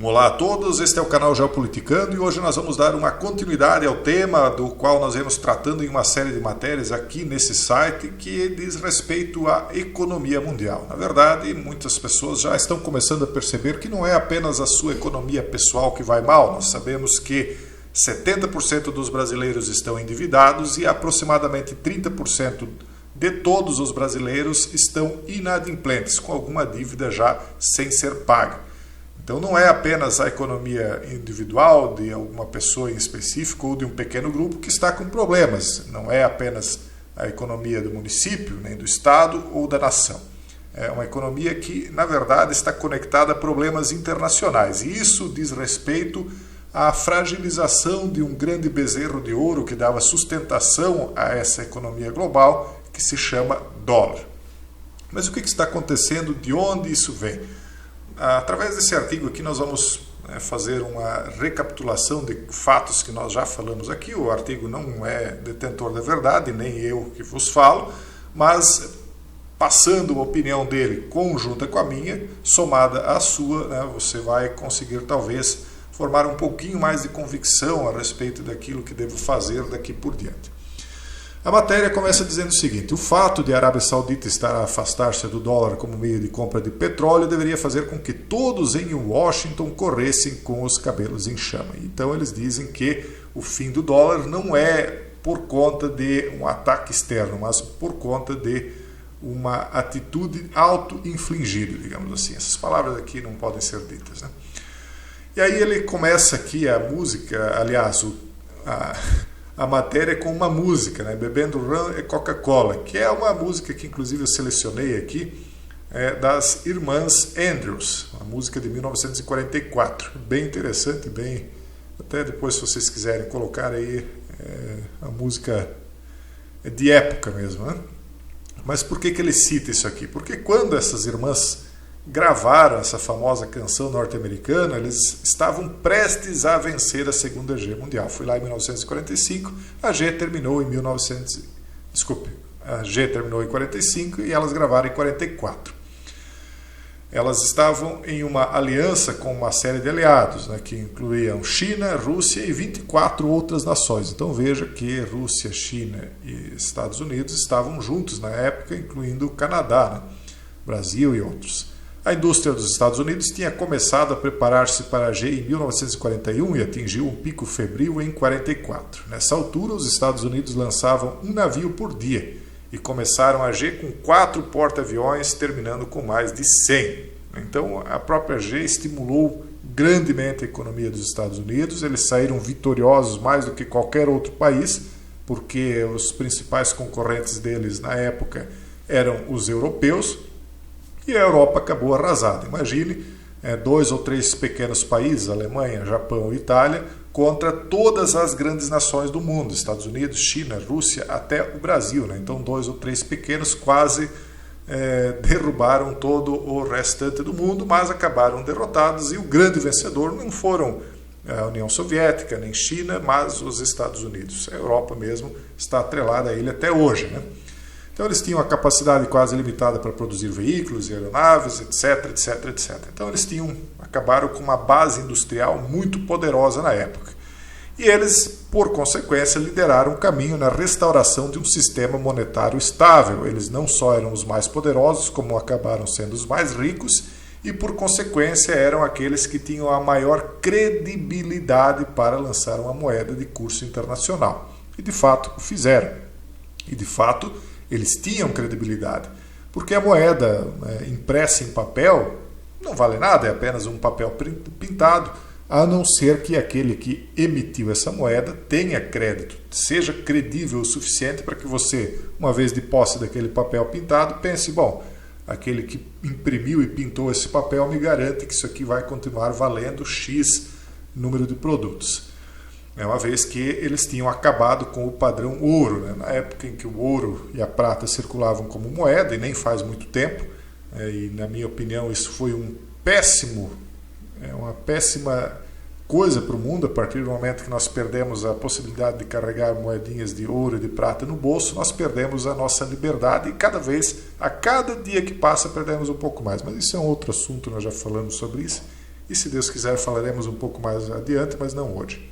Olá a todos, este é o canal Geopoliticando e hoje nós vamos dar uma continuidade ao tema do qual nós vemos tratando em uma série de matérias aqui nesse site que diz respeito à economia mundial. Na verdade, muitas pessoas já estão começando a perceber que não é apenas a sua economia pessoal que vai mal. Nós sabemos que 70% dos brasileiros estão endividados e aproximadamente 30% de todos os brasileiros estão inadimplentes, com alguma dívida já sem ser paga. Então não é apenas a economia individual de alguma pessoa em específico ou de um pequeno grupo que está com problemas. Não é apenas a economia do município, nem do estado ou da nação. É uma economia que, na verdade, está conectada a problemas internacionais. E isso diz respeito à fragilização de um grande bezerro de ouro que dava sustentação a essa economia global, que se chama dólar. Mas o que está acontecendo? De onde isso vem? Através desse artigo aqui nós vamos fazer uma recapitulação de fatos que nós já falamos aqui. O artigo não é detentor da verdade, nem eu que vos falo, mas passando a opinião dele conjunta com a minha, somada à sua, você vai conseguir talvez formar um pouquinho mais de convicção a respeito daquilo que devo fazer daqui por diante. A matéria começa dizendo o seguinte: o fato de a Arábia Saudita estar a afastar-se do dólar como meio de compra de petróleo deveria fazer com que todos em Washington corressem com os cabelos em chama. Então eles dizem que o fim do dólar não é por conta de um ataque externo, mas por conta de uma atitude auto-infligida, digamos assim. Essas palavras aqui não podem ser ditas, né? E aí ele começa aqui a música, aliás, a matéria com uma música, né? Bebendo rum e Coca-Cola, que é uma música que inclusive eu selecionei aqui, das Irmãs Andrews, uma música de 1944, bem interessante, bem, até depois se vocês quiserem colocar aí, a música de época mesmo, né? Mas por que ele cita isso aqui? Porque quando essas irmãs gravaram essa famosa canção norte-americana, eles estavam prestes a vencer a Segunda Guerra Mundial. Foi lá em 1945, a G terminou em 45 e elas gravaram em 44. Elas estavam em uma aliança com uma série de aliados, né, que incluíam China, Rússia e 24 outras nações. Então veja que Rússia, China e Estados Unidos estavam juntos na época, incluindo o Canadá, né, Brasil e outros. A indústria dos Estados Unidos tinha começado a preparar-se para a G em 1941 e atingiu um pico febril em 44. Nessa altura, os Estados Unidos lançavam um navio por dia e começaram a G com 4 porta-aviões, terminando com mais de 100. Então, a própria G estimulou grandemente a economia dos Estados Unidos. Eles saíram vitoriosos mais do que qualquer outro país, porque os principais concorrentes deles na época eram os europeus, e a Europa acabou arrasada. Imagine 2 ou 3 pequenos países, Alemanha, Japão e Itália, contra todas as grandes nações do mundo, Estados Unidos, China, Rússia, até o Brasil, né? Então 2 ou 3 pequenos quase derrubaram todo o restante do mundo, mas acabaram derrotados, e o grande vencedor não foram a União Soviética, nem China, mas os Estados Unidos. A Europa mesmo está atrelada a ele até hoje, né? Então eles tinham a capacidade quase limitada para produzir veículos e aeronaves, etc, etc, etc. Então eles acabaram com uma base industrial muito poderosa na época. E eles, por consequência, lideraram o caminho na restauração de um sistema monetário estável. Eles não só eram os mais poderosos, como acabaram sendo os mais ricos, e por consequência eram aqueles que tinham a maior credibilidade para lançar uma moeda de curso internacional. E de fato o fizeram. E de fato eles tinham credibilidade, porque a moeda impressa em papel não vale nada, é apenas um papel pintado, a não ser que aquele que emitiu essa moeda tenha crédito, seja credível o suficiente para que você, uma vez de posse daquele papel pintado, pense, bom, aquele que imprimiu e pintou esse papel me garante que isso aqui vai continuar valendo X número de produtos. Uma vez que eles tinham acabado com o padrão ouro, né? Na época em que o ouro e a prata circulavam como moeda, e nem faz muito tempo, e na minha opinião isso foi uma péssima coisa para o mundo. A partir do momento que nós perdemos a possibilidade de carregar moedinhas de ouro e de prata no bolso, nós perdemos a nossa liberdade, e a cada dia que passa, perdemos um pouco mais. Mas isso é um outro assunto, nós já falamos sobre isso, e se Deus quiser falaremos um pouco mais adiante, mas não hoje.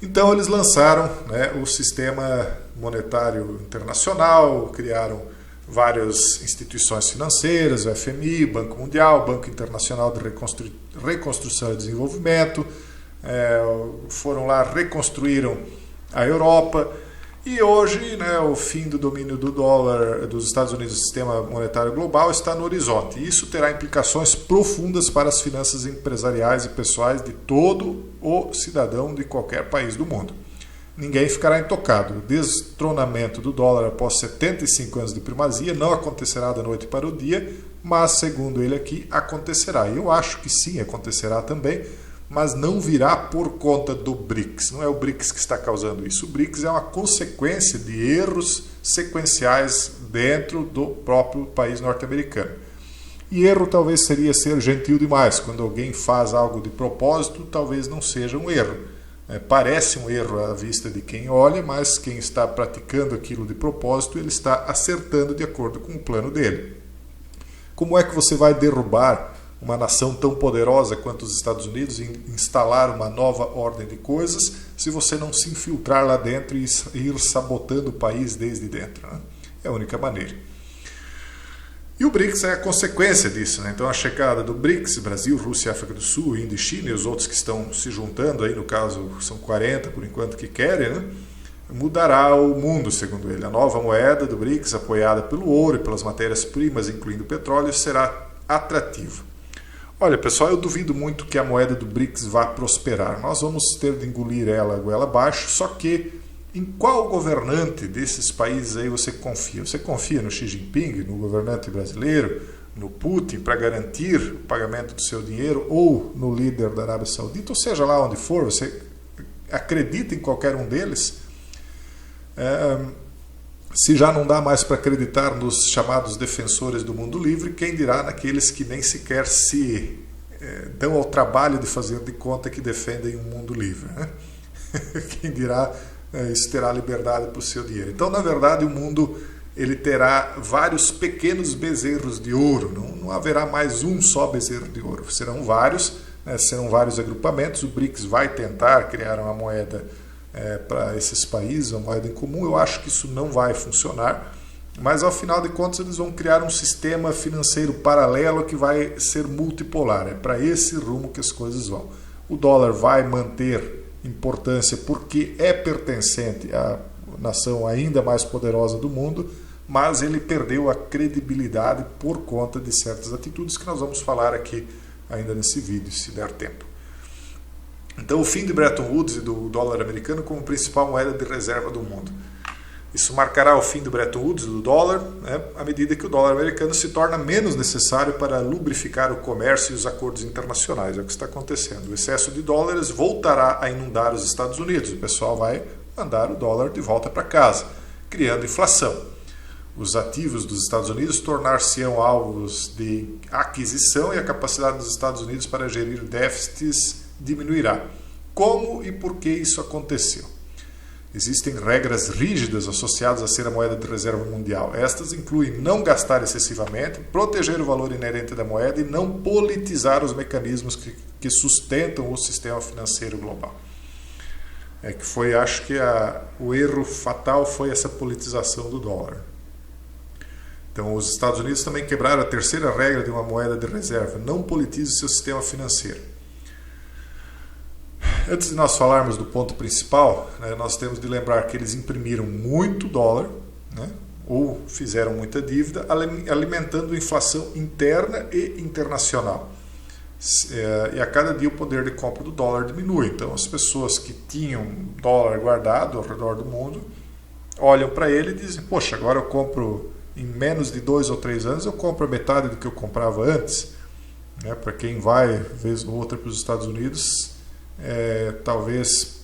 Então eles lançaram, né, o sistema monetário internacional, criaram várias instituições financeiras, o FMI, Banco Mundial, Banco Internacional de Reconstrução e Desenvolvimento, foram lá, reconstruíram a Europa, e hoje, né, o fim do domínio do dólar dos Estados Unidos no sistema monetário global está no horizonte. E isso terá implicações profundas para as finanças empresariais e pessoais de todo o cidadão de qualquer país do mundo. Ninguém ficará intocado. O destronamento do dólar após 75 anos de primazia não acontecerá da noite para o dia, mas, segundo ele aqui, acontecerá. E eu acho que sim, acontecerá também, mas não virá por conta do BRICS. Não é o BRICS que está causando isso. O BRICS é uma consequência de erros sequenciais dentro do próprio país norte-americano. E erro talvez seria ser gentil demais. Quando alguém faz algo de propósito, talvez não seja um erro. Parece um erro à vista de quem olha, mas quem está praticando aquilo de propósito, ele está acertando de acordo com o plano dele. Como é que você vai derrubar uma nação tão poderosa quanto os Estados Unidos e instalar uma nova ordem de coisas se você não se infiltrar lá dentro e ir sabotando o país desde dentro, né? É a única maneira. E o BRICS é a consequência disso, né? Então a chegada do BRICS, Brasil, Rússia, África do Sul, Índia e China, e os outros que estão se juntando, aí no caso são 40 por enquanto que querem, né? Mudará o mundo, segundo ele. A nova moeda do BRICS, apoiada pelo ouro e pelas matérias-primas, incluindo o petróleo, será atrativa. Olha, pessoal, eu duvido muito que a moeda do BRICS vá prosperar. Nós vamos ter de engolir ela goela abaixo, só que em qual governante desses países aí você confia? Você confia no Xi Jinping, no governante brasileiro, no Putin para garantir o pagamento do seu dinheiro, ou no líder da Arábia Saudita, ou seja lá onde for, você acredita em qualquer um deles? Se já não dá mais para acreditar nos chamados defensores do mundo livre, quem dirá naqueles que nem sequer se dão ao trabalho de fazer de conta que defendem um mundo livre, né? Quem dirá isso terá liberdade para o seu dinheiro. Então, na verdade, o mundo ele terá vários pequenos bezerros de ouro, não haverá mais um só bezerro de ouro, serão vários, né? Serão vários agrupamentos. O BRICS vai tentar criar uma moeda para esses países, uma moeda em comum. Eu acho que isso não vai funcionar, mas ao final de contas eles vão criar um sistema financeiro paralelo que vai ser multipolar. É para esse rumo que as coisas vão. O dólar vai manter importância porque é pertencente à nação ainda mais poderosa do mundo, mas ele perdeu a credibilidade por conta de certas atitudes que nós vamos falar aqui ainda nesse vídeo, se der tempo. Então, o fim de Bretton Woods e do dólar americano como principal moeda de reserva do mundo. Isso marcará o fim do Bretton Woods e do dólar, né, à medida que o dólar americano se torna menos necessário para lubrificar o comércio e os acordos internacionais. É o que está acontecendo. O excesso de dólares voltará a inundar os Estados Unidos. O pessoal vai mandar o dólar de volta para casa, criando inflação. Os ativos dos Estados Unidos tornar-se-ão alvos de aquisição e a capacidade dos Estados Unidos para gerir déficits diminuirá. Como e por que isso aconteceu? Existem regras rígidas associadas a ser a moeda de reserva mundial. Estas incluem não gastar excessivamente, proteger o valor inerente da moeda e não politizar os mecanismos que sustentam o sistema financeiro global. Acho que o erro fatal foi essa politização do dólar. Então, os Estados Unidos também quebraram a terceira regra de uma moeda de reserva: não politize seu sistema financeiro. Antes de nós falarmos do ponto principal, né, nós temos de lembrar que eles imprimiram muito dólar, né, ou fizeram muita dívida, alimentando inflação interna e internacional. E a cada dia o poder de compra do dólar diminui. Então, as pessoas que tinham dólar guardado ao redor do mundo olham para ele e dizem: poxa, agora eu compro em menos de 2 ou 3 anos, eu compro a metade do que eu comprava antes. Para quem vai, vez ou outra, para os Estados Unidos, talvez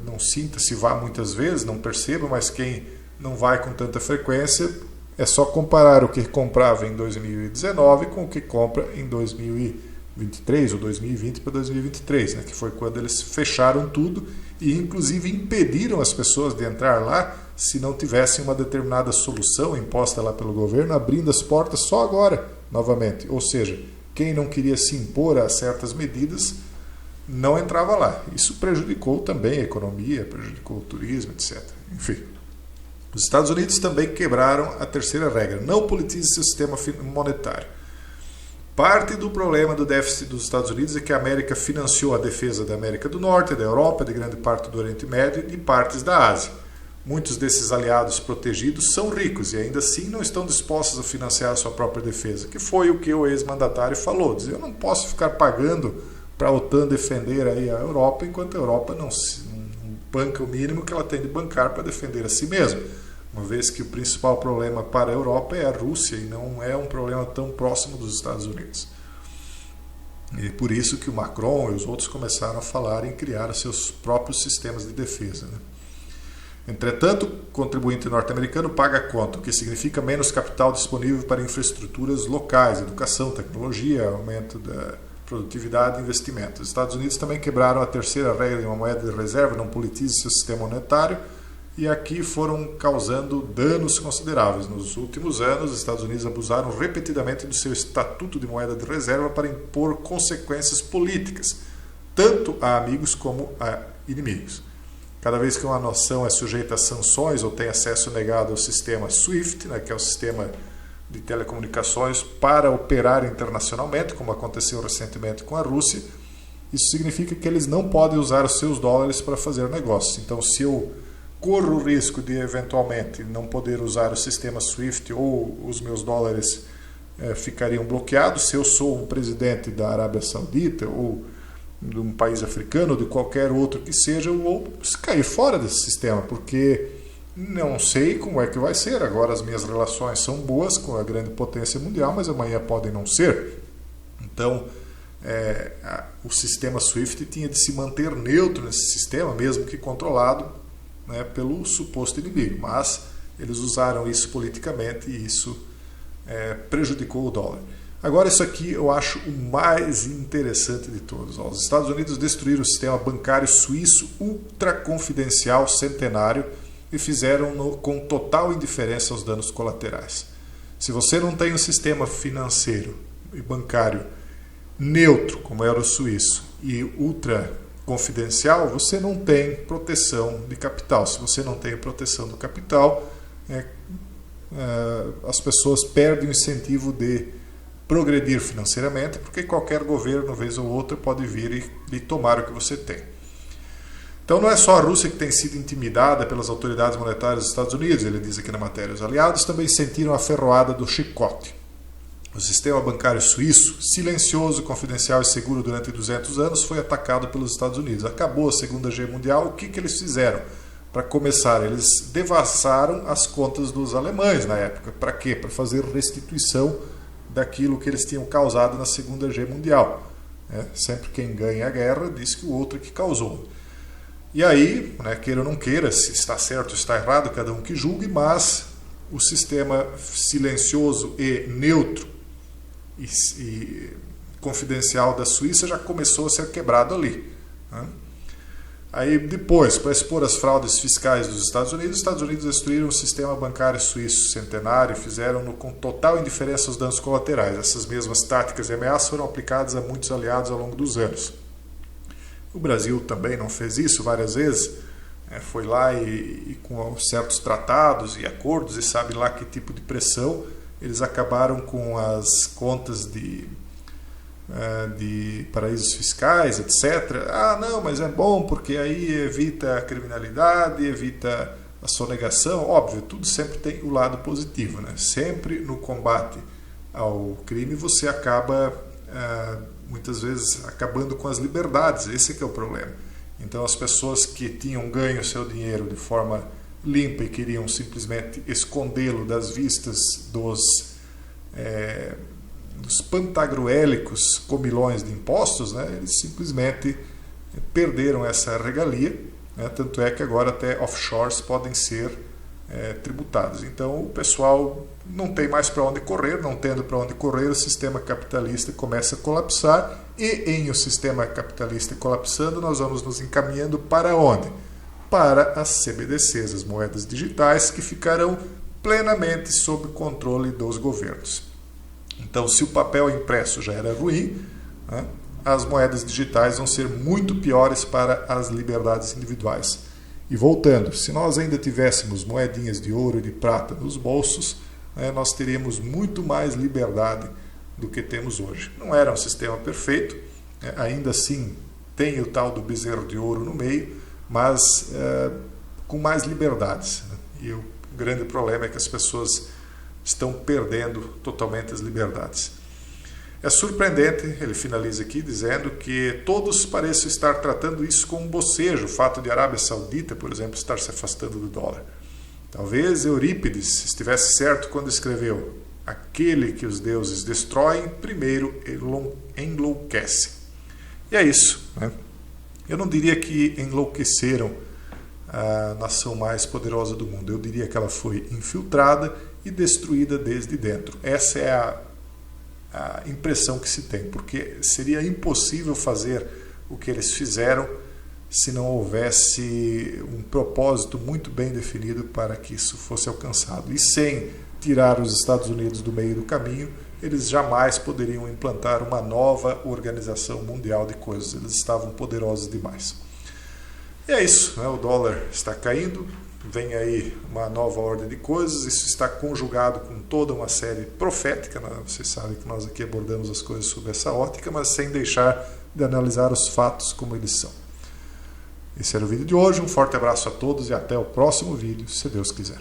não sinta, se vá muitas vezes, não perceba, mas quem não vai com tanta frequência, é só comparar o que comprava em 2019 com o que compra em 2023 ou 2020 para 2023, né, que foi quando eles fecharam tudo e inclusive impediram as pessoas de entrar lá se não tivessem uma determinada solução imposta lá pelo governo, abrindo as portas só agora, novamente. Ou seja, quem não queria se impor a certas medidas não entrava lá. Isso prejudicou também a economia, prejudicou o turismo, etc. Enfim, os Estados Unidos também quebraram a terceira regra: não politize seu sistema monetário. Parte do problema do déficit dos Estados Unidos é que a América financiou a defesa da América do Norte, da Europa, de grande parte do Oriente Médio e de partes da Ásia. Muitos desses aliados protegidos são ricos e ainda assim não estão dispostos a financiar a sua própria defesa, que foi o que o ex-mandatário falou. Diz: eu não posso ficar pagando para a OTAN defender aí a Europa, enquanto a Europa não banca o mínimo que ela tem de bancar para defender a si mesma, uma vez que o principal problema para a Europa é a Rússia e não é um problema tão próximo dos Estados Unidos. E por isso que o Macron e os outros começaram a falar em criar seus próprios sistemas de defesa, né? Entretanto, o contribuinte norte-americano paga a conta, o que significa menos capital disponível para infraestruturas locais, educação, tecnologia, aumento da produtividade e investimento. Os Estados Unidos também quebraram a terceira regra de uma moeda de reserva: não politize seu sistema monetário, e aqui foram causando danos consideráveis. Nos últimos anos, os Estados Unidos abusaram repetidamente do seu estatuto de moeda de reserva para impor consequências políticas, tanto a amigos como a inimigos. Cada vez que uma nação é sujeita a sanções ou tem acesso negado ao sistema SWIFT, né, que é o sistema de telecomunicações para operar internacionalmente, como aconteceu recentemente com a Rússia, isso significa que eles não podem usar os seus dólares para fazer negócios. Então, se eu corro o risco de eventualmente não poder usar o sistema SWIFT ou os meus dólares ficariam bloqueados, se eu sou um presidente da Arábia Saudita ou de um país africano ou de qualquer outro que seja, eu vou cair fora desse sistema, porque não sei como é que vai ser. Agora as minhas relações são boas com a grande potência mundial, mas amanhã podem não ser. Então, o sistema SWIFT tinha de se manter neutro nesse sistema, mesmo que controlado, né, pelo suposto inimigo. Mas eles usaram isso politicamente e isso prejudicou o dólar. Agora, isso aqui eu acho o mais interessante de todos. Os Estados Unidos destruíram o sistema bancário suíço ultraconfidencial centenário e fizeram com total indiferença aos danos colaterais. Se você não tem um sistema financeiro e bancário neutro, como era o suíço, e ultraconfidencial, você não tem proteção de capital. Se você não tem proteção do capital, as pessoas perdem o incentivo de progredir financeiramente, porque qualquer governo, vez ou outra, pode vir e tomar o que você tem. Então não é só a Rússia que tem sido intimidada pelas autoridades monetárias dos Estados Unidos, ele diz aqui na matéria. Os aliados também sentiram a ferroada do chicote. O sistema bancário suíço, silencioso, confidencial e seguro durante 200 anos, foi atacado pelos Estados Unidos. Acabou a Segunda Guerra Mundial, o que eles fizeram? Para começar, eles devassaram as contas dos alemães na época. Para quê? Para fazer restituição daquilo que eles tinham causado na Segunda Guerra Mundial. Sempre quem ganha a guerra diz que o outro é que causou. E aí, queira ou não queira, se está certo ou está errado, cada um que julgue, mas o sistema silencioso e neutro e confidencial da Suíça já começou a ser quebrado ali. Aí depois, para expor as fraudes fiscais dos Estados Unidos destruíram o sistema bancário suíço centenário e fizeram-no com total indiferença aos danos colaterais. Essas mesmas táticas e ameaças foram aplicadas a muitos aliados ao longo dos anos. O Brasil também não fez isso várias vezes, foi lá e com certos tratados e acordos e sabe lá que tipo de pressão, eles acabaram com as contas de paraísos fiscais, etc. Não, mas é bom porque aí evita a criminalidade, evita a sonegação. Óbvio, tudo sempre tem o lado positivo, né? Sempre no combate ao crime você acaba muitas vezes acabando com as liberdades. Esse que é o problema. Então as pessoas que tinham ganho seu dinheiro de forma limpa e queriam simplesmente escondê-lo das vistas dos pantagruélicos comilões de impostos, eles simplesmente perderam essa regalia, tanto é que agora até offshores podem ser tributados. Então o pessoal não tem mais para onde correr, não tendo para onde correr, o sistema capitalista começa a colapsar, e em o sistema capitalista colapsando, nós vamos nos encaminhando para onde? Para as CBDCs, as moedas digitais, que ficarão plenamente sob controle dos governos. Então, se o papel impresso já era ruim, né, as moedas digitais vão ser muito piores para as liberdades individuais. E voltando, se nós ainda tivéssemos moedinhas de ouro e de prata nos bolsos, nós teríamos muito mais liberdade do que temos hoje. Não era um sistema perfeito, ainda assim tem o tal do bezerro de ouro no meio, mas com mais liberdades. E o grande problema é que as pessoas estão perdendo totalmente as liberdades. É surpreendente, ele finaliza aqui dizendo que todos parecem estar tratando isso como um bocejo, o fato de a Arábia Saudita, por exemplo, estar se afastando do dólar. Talvez Eurípides estivesse certo quando escreveu: aquele que os deuses destroem, primeiro enlouquece. E é isso, né? Eu não diria que enlouqueceram a nação mais poderosa do mundo. Eu diria que ela foi infiltrada e destruída desde dentro. Essa é a impressão que se tem, porque seria impossível fazer o que eles fizeram se não houvesse um propósito muito bem definido para que isso fosse alcançado. E sem tirar os Estados Unidos do meio do caminho, eles jamais poderiam implantar uma nova organização mundial de coisas. Eles estavam poderosos demais. E é isso, né? O dólar está caindo, vem aí uma nova ordem de coisas, isso está conjugado com toda uma série profética, né? Vocês sabem que nós aqui abordamos as coisas sob essa ótica, mas sem deixar de analisar os fatos como eles são. Esse era o vídeo de hoje, um forte abraço a todos e até o próximo vídeo, se Deus quiser.